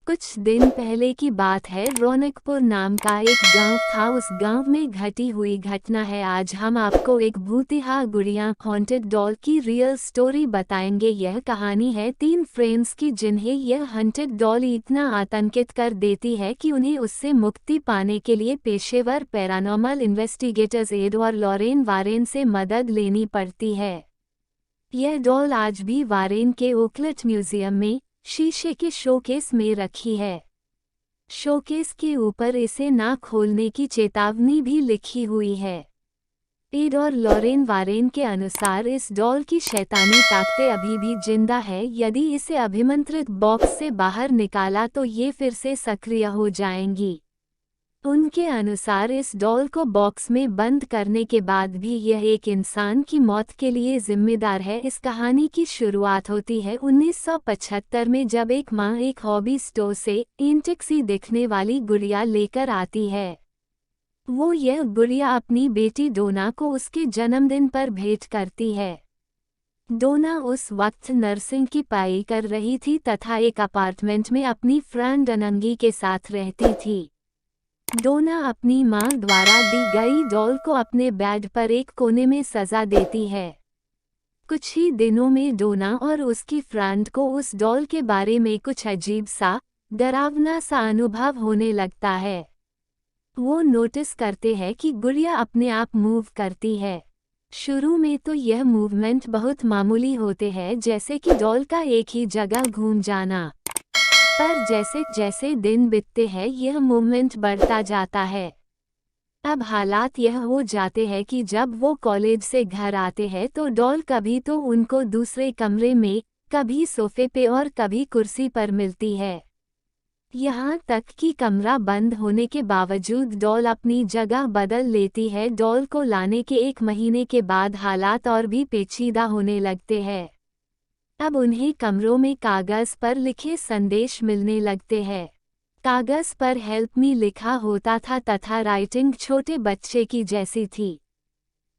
कुछ दिन पहले की बात है। रौनकपुर नाम का एक गांव था। उस गांव में घटी हुई घटना है। आज हम आपको एक भूतिहा गुड़िया हॉन्टेड डॉल की रियल स्टोरी बताएंगे। यह कहानी है 3 फ्रेंड्स की, जिन्हें यह हॉन्टेड डॉल इतना आतंकित कर देती है कि उन्हें उससे मुक्ति पाने के लिए पेशेवर पैरानॉर्मल इन्वेस्टिगेटर्स एड और लॉरेन वारेन से मदद लेनी पड़ती है। यह डॉल आज भी वारेन के ओकलट म्यूजियम में शीशे के शोकेस में रखी है। शोकेस के ऊपर इसे ना खोलने की चेतावनी भी लिखी हुई है। एड और लॉरेन वारेन के अनुसार इस डॉल की शैतानी ताकतें अभी भी जिंदा है। यदि इसे अभिमंत्रित बॉक्स से बाहर निकाला तो ये फिर से सक्रिय हो जाएंगी। उनके अनुसार इस डॉल को बॉक्स में बंद करने के बाद भी यह एक इंसान की मौत के लिए जिम्मेदार है। इस कहानी की शुरुआत होती है 1975 में, जब एक मां एक हॉबी स्टोर से एंटिक सी दिखने वाली गुड़िया लेकर आती है। वो यह गुड़िया अपनी बेटी डोना को उसके जन्मदिन पर भेंट करती है। डोना उस वक्त नर्सिंग की पढ़ाई कर रही थी तथा एक अपार्टमेंट में अपनी फ्रेंड अनंगी के साथ रहती थी। डोना अपनी मां द्वारा दी गई डॉल को अपने बेड पर एक कोने में सजा देती है। कुछ ही दिनों में डोना और उसकी फ्रेंड को उस डॉल के बारे में कुछ अजीब सा, डरावना सा अनुभव होने लगता है। वो नोटिस करते हैं कि गुड़िया अपने आप मूव करती है। शुरू में तो यह मूवमेंट बहुत मामूली होते हैं, जैसे कि डॉल का एक ही जगह घूम जाना। पर जैसे जैसे दिन बीतते हैं यह मूवमेंट बढ़ता जाता है। अब हालात यह हो जाते हैं कि जब वो कॉलेज से घर आते हैं तो डॉल कभी तो उनको दूसरे कमरे में, कभी सोफे पे और कभी कुर्सी पर मिलती है। यहाँ तक कि कमरा बंद होने के बावजूद डॉल अपनी जगह बदल लेती है। डॉल को लाने के 1 महीने के बाद हालात और भी पेचीदा होने लगते हैं। अब उन्हें कमरों में कागज पर लिखे संदेश मिलने लगते हैं। कागज पर हेल्प मी लिखा होता था तथा राइटिंग छोटे बच्चे की जैसी थी।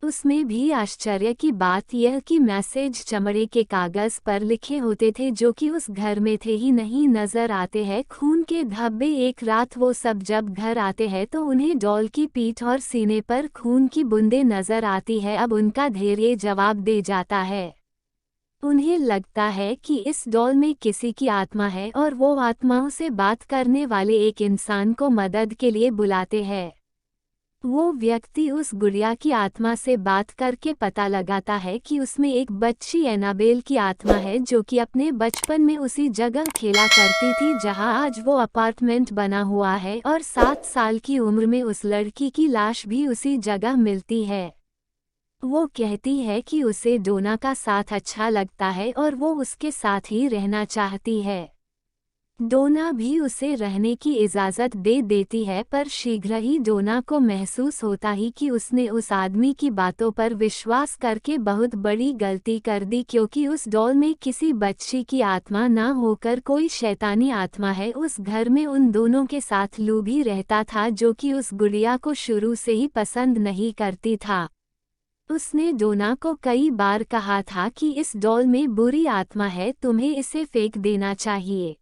उसमें भी आश्चर्य की बात यह कि मैसेज चमड़े के कागज पर लिखे होते थे, जो कि उस घर में थे ही नहीं नजर आते हैं। खून के धब्बे। एक रात वो सब जब घर आते हैं तो उन्हें डॉल की पीठ और सीने पर खून की बूंदें नजर आती है। अब उनका धैर्य जवाब दे जाता है। उन्हें लगता है कि इस डॉल में किसी की आत्मा है और वो आत्माओं से बात करने वाले एक इंसान को मदद के लिए बुलाते हैं। वो व्यक्ति उस गुड़िया की आत्मा से बात करके पता लगाता है कि उसमें एक बच्ची एनाबेल की आत्मा है, जो कि अपने बचपन में उसी जगह खेला करती थी जहां आज वो अपार्टमेंट बना हुआ है, और 7 साल की उम्र में उस लड़की की लाश भी उसी जगह मिलती है। वो कहती है कि उसे डोना का साथ अच्छा लगता है और वो उसके साथ ही रहना चाहती है। डोना भी उसे रहने की इजाज़त दे देती है, पर शीघ्र ही डोना को महसूस होता ही कि उसने उस आदमी की बातों पर विश्वास करके बहुत बड़ी गलती कर दी, क्योंकि उस डॉल में किसी बच्ची की आत्मा ना होकर कोई शैतानी आत्मा है। उस घर में उन दोनों के साथ लू भी रहता था, जो कि उस गुड़िया को शुरू से ही पसंद नहीं करती था। उसने डोना को कई बार कहा था कि इस डॉल में बुरी आत्मा है, तुम्हें इसे फेंक देना चाहिए।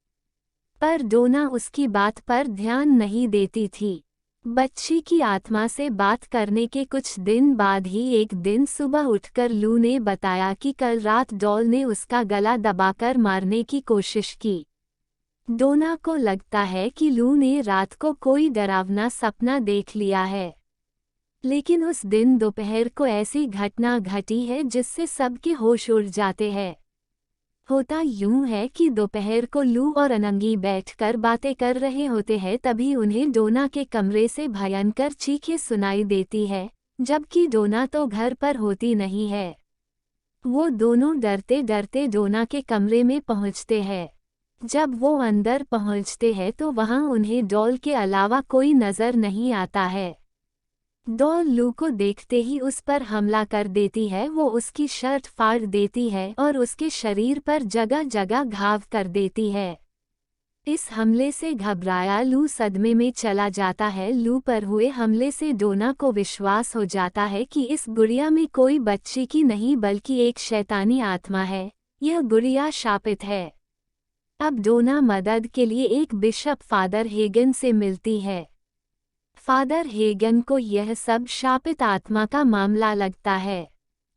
पर डोना उसकी बात पर ध्यान नहीं देती थी। बच्ची की आत्मा से बात करने के कुछ दिन बाद ही एक दिन सुबह उठकर लू ने बताया कि कल रात डॉल ने उसका गला दबाकर मारने की कोशिश की। डोना को लगता है कि लू ने रात को कोई डरावना सपना देख लिया है। लेकिन उस दिन दोपहर को ऐसी घटना घटी है जिससे सबके होश उड़ जाते हैं। होता यूं है कि दोपहर को लू और अनंगी बैठकर बातें कर रहे होते हैं, तभी उन्हें डोना के कमरे से भयंकर चीखें सुनाई देती है, जबकि डोना तो घर पर होती नहीं है। वो दोनों डरते डरते डोना के कमरे में पहुंचते हैं। जब वो अंदर पहुंचते हैं तो वहां उन्हें डॉल के अलावा कोई नजर नहीं आता है। डॉल लू को देखते ही उस पर हमला कर देती है। वो उसकी शर्ट फाड़ देती है और उसके शरीर पर जगह जगह घाव कर देती है। इस हमले से घबराया लू सदमे में चला जाता है। लू पर हुए हमले से डोना को विश्वास हो जाता है कि इस गुड़िया में कोई बच्ची की नहीं बल्कि एक शैतानी आत्मा है। यह गुड़िया शापित है। अब डोना मदद के लिए एक बिशप फादर हेगन से मिलती है। फादर हेगन को यह सब शापित आत्मा का मामला लगता है,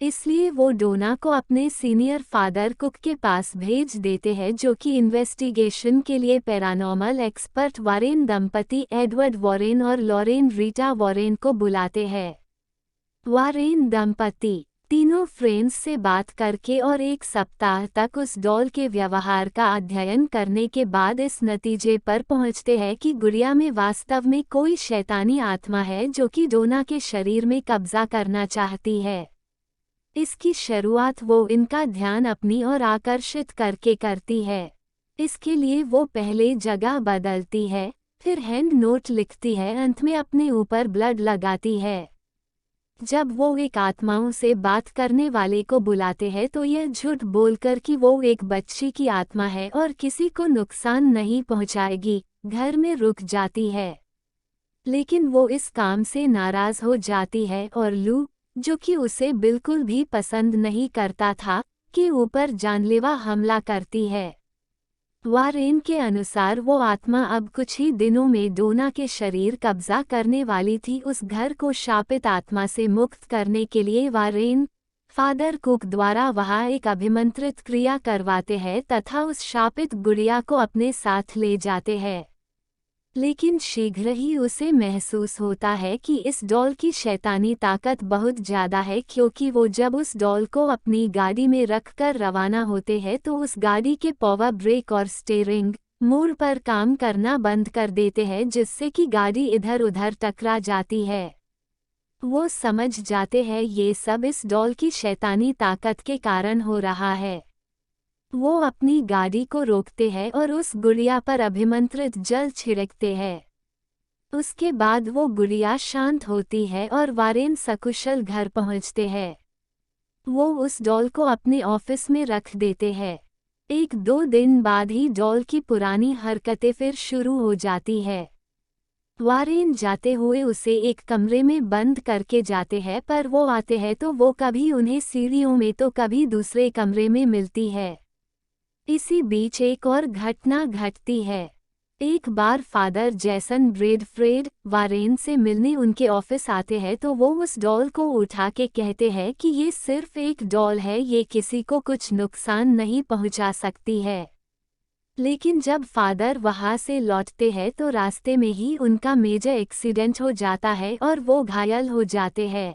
इसलिए वो डोना को अपने सीनियर फादर कुक के पास भेज देते हैं, जो कि इन्वेस्टिगेशन के लिए पैरानॉर्मल एक्सपर्ट वॉरेन दंपति एडवर्ड वॉरेन और लॉरेन रीटा वॉरेन को बुलाते हैं। वॉरेन दंपति तीनों फ्रेंड्स से बात करके और एक सप्ताह तक उस डॉल के व्यवहार का अध्ययन करने के बाद इस नतीजे पर पहुंचते हैं कि गुड़िया में वास्तव में कोई शैतानी आत्मा है जो कि डोना के शरीर में कब्जा करना चाहती है। इसकी शुरुआत वो इनका ध्यान अपनी ओर आकर्षित करके करती है। इसके लिए वो पहले जगह बदलती है, फिर हैंड नोट लिखती है, अंत में अपने ऊपर ब्लड लगाती है। जब वो एक आत्माओं से बात करने वाले को बुलाते हैं तो यह झूठ बोलकर कि वो एक बच्ची की आत्मा है और किसी को नुकसान नहीं पहुंचाएगी, घर में रुक जाती है। लेकिन वो इस काम से नाराज हो जाती है और लू, जो कि उसे बिल्कुल भी पसंद नहीं करता था, के ऊपर जानलेवा हमला करती है। वॉरेन के अनुसार वो आत्मा अब कुछ ही दिनों में डोना के शरीर कब्जा करने वाली थी। उस घर को शापित आत्मा से मुक्त करने के लिए वॉरेन फादर कुक द्वारा वहाँ एक अभिमंत्रित क्रिया करवाते हैं तथा उस शापित गुड़िया को अपने साथ ले जाते हैं। लेकिन शीघ्र ही उसे महसूस होता है कि इस डॉल की शैतानी ताकत बहुत ज़्यादा है, क्योंकि वो जब उस डॉल को अपनी गाड़ी में रखकर रवाना होते हैं तो उस गाड़ी के पावर ब्रेक और स्टीयरिंग मोड़ पर काम करना बंद कर देते हैं, जिससे कि गाड़ी इधर उधर टकरा जाती है। वो समझ जाते हैं ये सब इस डॉल की शैतानी ताकत के कारण हो रहा है। वो अपनी गाड़ी को रोकते हैं और उस गुड़िया पर अभिमंत्रित जल छिड़कते हैं। उसके बाद वो गुड़िया शांत होती है और वॉरेन सकुशल घर पहुंचते हैं। वो उस डॉल को अपने ऑफिस में रख देते हैं। 1-2 दिन बाद ही डॉल की पुरानी हरकतें फिर शुरू हो जाती है। वॉरेन जाते हुए उसे एक कमरे में बंद करके जाते हैं, पर वो आते हैं तो वो कभी उन्हें सीढ़ियों में तो कभी दूसरे कमरे में मिलती है। इसी बीच एक और घटना घटती है। एक बार फादर जैसन ब्रेडफ्रेड वॉरेन से मिलने उनके ऑफिस आते हैं तो वो उस डॉल को उठा के कहते हैं कि ये सिर्फ एक डॉल है, ये किसी को कुछ नुकसान नहीं पहुंचा सकती है। लेकिन जब फादर वहां से लौटते हैं तो रास्ते में ही उनका मेजर एक्सीडेंट हो जाता है और वो घायल हो जाते हैं।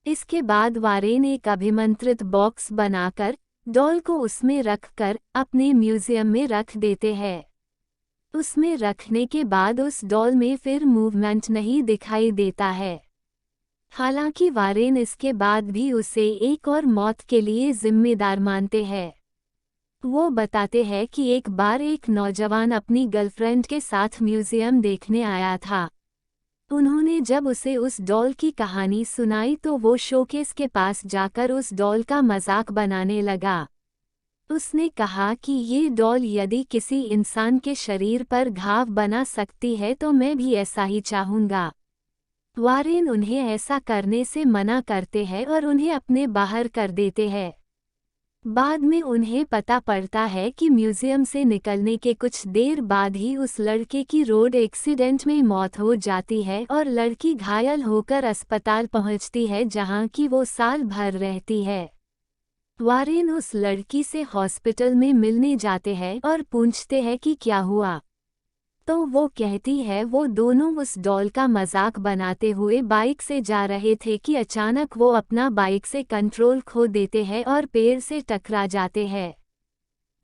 इसके बाद वॉरेन एक अभिमंत्रित बॉक्स बनाकर डॉल को उसमें रखकर अपने म्यूजियम में रख देते हैं। उसमें रखने के बाद उस डॉल में फिर मूवमेंट नहीं दिखाई देता है। हालांकि वॉरेन इसके बाद भी उसे एक और मौत के लिए जिम्मेदार मानते हैं। वो बताते हैं कि एक बार एक नौजवान अपनी गर्लफ्रेंड के साथ म्यूजियम देखने आया था। उन्होंने जब उसे उस डॉल की कहानी सुनाई तो वो शोकेस के पास जाकर उस डॉल का मजाक बनाने लगा। उसने कहा कि ये डॉल यदि किसी इंसान के शरीर पर घाव बना सकती है तो मैं भी ऐसा ही चाहूँगा। वॉरेन उन्हें ऐसा करने से मना करते हैं और उन्हें अपने बाहर कर देते हैं। बाद में उन्हें पता पड़ता है कि म्यूजियम से निकलने के कुछ देर बाद ही उस लड़के की रोड एक्सीडेंट में मौत हो जाती है और लड़की घायल होकर अस्पताल पहुंचती है, जहां की वो साल भर रहती है। वॉरेन उस लड़की से हॉस्पिटल में मिलने जाते हैं और पूछते हैं कि क्या हुआ, तो वो कहती है वो दोनों उस डॉल का मजाक बनाते हुए बाइक से जा रहे थे कि अचानक वो अपना बाइक से कंट्रोल खो देते हैं और पेड़ से टकरा जाते हैं।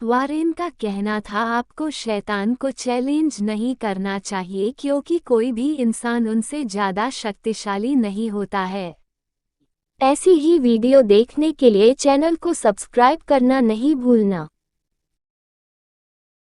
वॉरेन का कहना था आपको शैतान को चैलेंज नहीं करना चाहिए, क्योंकि कोई भी इंसान उनसे ज़्यादा शक्तिशाली नहीं होता है। ऐसी ही वीडियो देखने के लिए चैनल को सब्सक्राइब करना नहीं भूलना।